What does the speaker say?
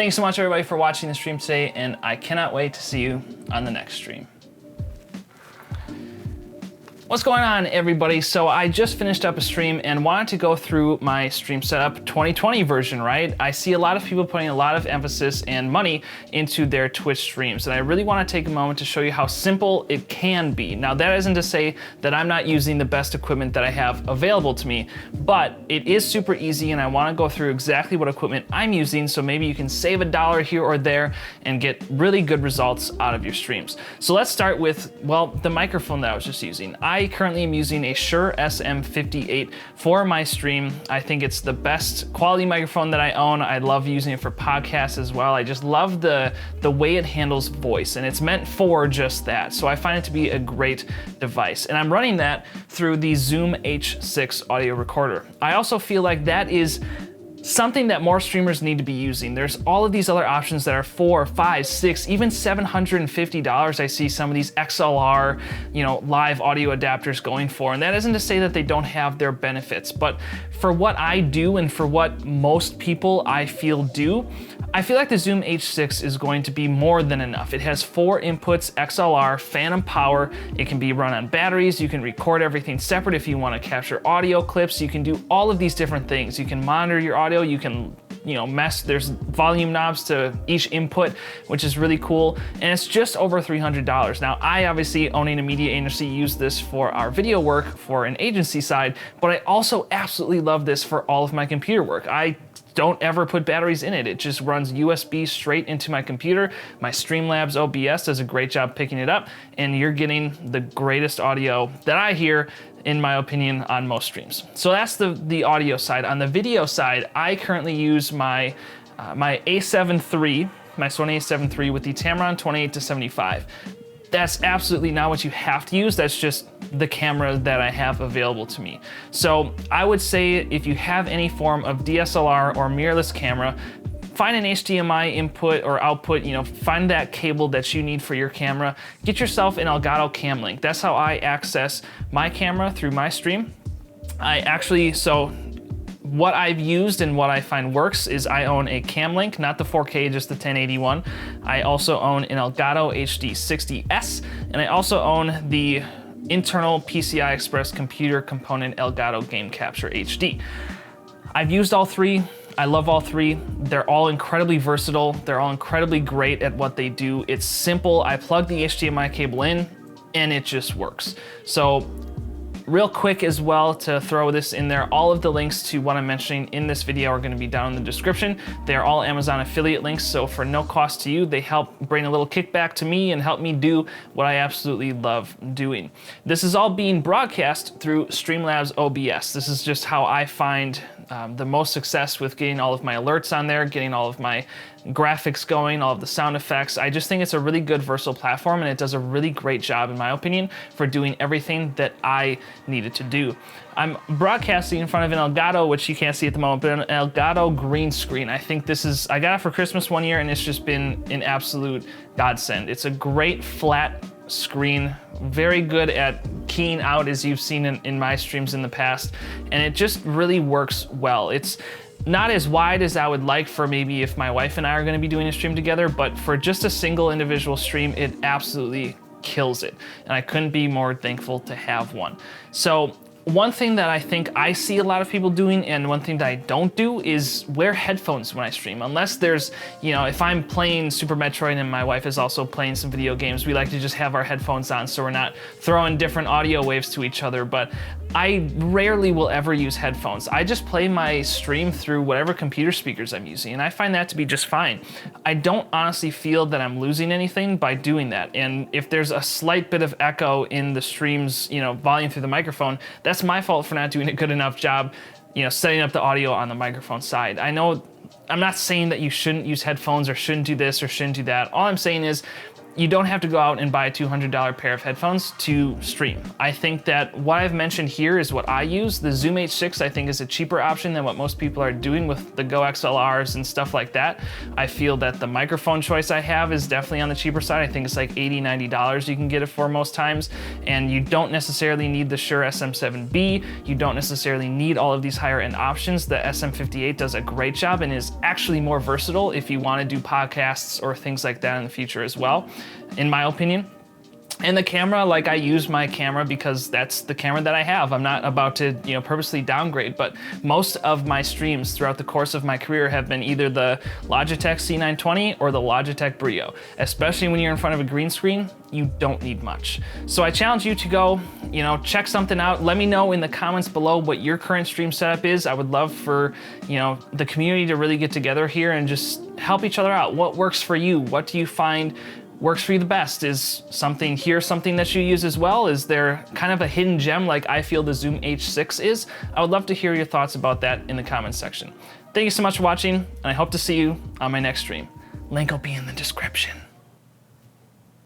Thanks so much everybody for watching the stream today, and I cannot wait to see you on the next stream. What's going on, everybody? So I just finished up a stream and wanted to go through my stream setup 2020 version, right? I see a lot of people putting a lot of emphasis and money into their Twitch streams, and I really want to take a moment to show you how simple it can be. Now, that isn't to say that I'm not using the best equipment that I have available to me, but it is super easy, and I want to go through exactly what equipment I'm using, so maybe you can save $1 here or there and get really good results out of your streams. So let's start with, well, the microphone that I was just using. I currently am using a Shure SM58 for my stream. I think it's the best quality microphone that I own. I love using it for podcasts as well. I just love the way it handles voice, and it's meant for just that. So I find it to be a great device. And I'm running that through the Zoom H6 audio recorder. I also feel like that is something that more streamers need to be using. There's all of these other options that are $4, $5, $6, even $750. I see some of these XLR, live audio adapters going for, and that isn't to say that they don't have their benefits, but for what I do and for what most people I feel do, I feel like the Zoom H6 is going to be more than enough. It has 4 inputs, XLR, phantom power. It can be run on batteries. You can record everything separate if you want to capture audio clips. You can do all of these different things. You can monitor your audio. You can there's volume knobs to each input, which is really cool. And it's just over $300. Now, I obviously, owning a media agency, use this for our video work for an agency side, but I also absolutely love this for all of my computer work. I don't ever put batteries in it. It just runs USB straight into my computer. My Streamlabs OBS does a great job picking it up, and you're getting the greatest audio that I hear, in my opinion, on most streams. So that's the audio side. On the video side, I currently use my A7 III, my Sony A7 III with the Tamron 28-75. That's absolutely not what you have to use. That's just the camera that I have available to me. So I would say if you have any form of DSLR or mirrorless camera, find an HDMI input or output, find that cable that you need for your camera. Get yourself an Elgato Cam Link. That's how I access my camera through my stream. What I've used and what I find works is I own a Cam Link, not the 4K, just the 1080 I also own an Elgato HD60S, and I also own the internal PCI Express computer component Elgato Game Capture HD. I've used all 3. I love all 3. They're all incredibly versatile. They're all incredibly great at what they do. It's simple. I plug the HDMI cable in and it just works. So real quick as well to throw this in there, all of the links to what I'm mentioning in this video are going to be down in the description. They're all Amazon affiliate links, so for no cost to you, they help bring a little kickback to me and help me do what I absolutely love doing. This is all being broadcast through Streamlabs OBS. This is just how I find the most success with getting all of my alerts on there, getting all of my graphics going, all of the sound effects. I just think it's a really good versatile platform, and it does a really great job, in my opinion, for doing everything that I needed to do. I'm broadcasting in front of an Elgato, which you can't see at the moment, but an Elgato green screen. I think I got it for Christmas one year, and it's just been an absolute godsend. It's a great flat screen, very good at keying out, as you've seen in my streams in the past, and it just really works well. It's not as wide as I would like for maybe if my wife and I are going to be doing a stream together, but for just a single individual stream, it absolutely kills it, and I couldn't be more thankful to have one. So one thing that I think I see a lot of people doing, and one thing that I don't do, is wear headphones when I stream. Unless there's, if I'm playing Super Metroid and my wife is also playing some video games, we like to just have our headphones on so we're not throwing different audio waves to each other. But I rarely will ever use headphones. I just play my stream through whatever computer speakers I'm using, and I find that to be just fine. I don't honestly feel that I'm losing anything by doing that. And if there's a slight bit of echo in the stream's, volume through the microphone, that's my fault for not doing a good enough job, setting up the audio on the microphone side. I'm not saying that you shouldn't use headphones or shouldn't do this or shouldn't do that. All I'm saying is, you don't have to go out and buy a $200 pair of headphones to stream. I think that what I've mentioned here is what I use. The Zoom H6 I think is a cheaper option than what most people are doing with the Go XLRs and stuff like that. I feel that the microphone choice I have is definitely on the cheaper side. I think it's like $80, $90 you can get it for most times. And you don't necessarily need the Shure SM7B. You don't necessarily need all of these higher end options. The SM58 does a great job and is actually more versatile if you want to do podcasts or things like that in the future as well, in my opinion. And the camera, like, I use my camera because that's the camera that I have. I'm not about to, purposely downgrade, but most of my streams throughout the course of my career have been either the Logitech C920 or the Logitech Brio. Especially when you're in front of a green screen, you don't need much. So I challenge you to go, check something out. Let me know in the comments below what your current stream setup is. I would love for, the community to really get together here and just help each other out. What works for you? What do you find works for you the best? Is something that you use as well? Is there kind of a hidden gem like I feel the Zoom H6 is? I would love to hear your thoughts about that in the comments section. Thank you so much for watching, and I hope to see you on my next stream. Link will be in the description.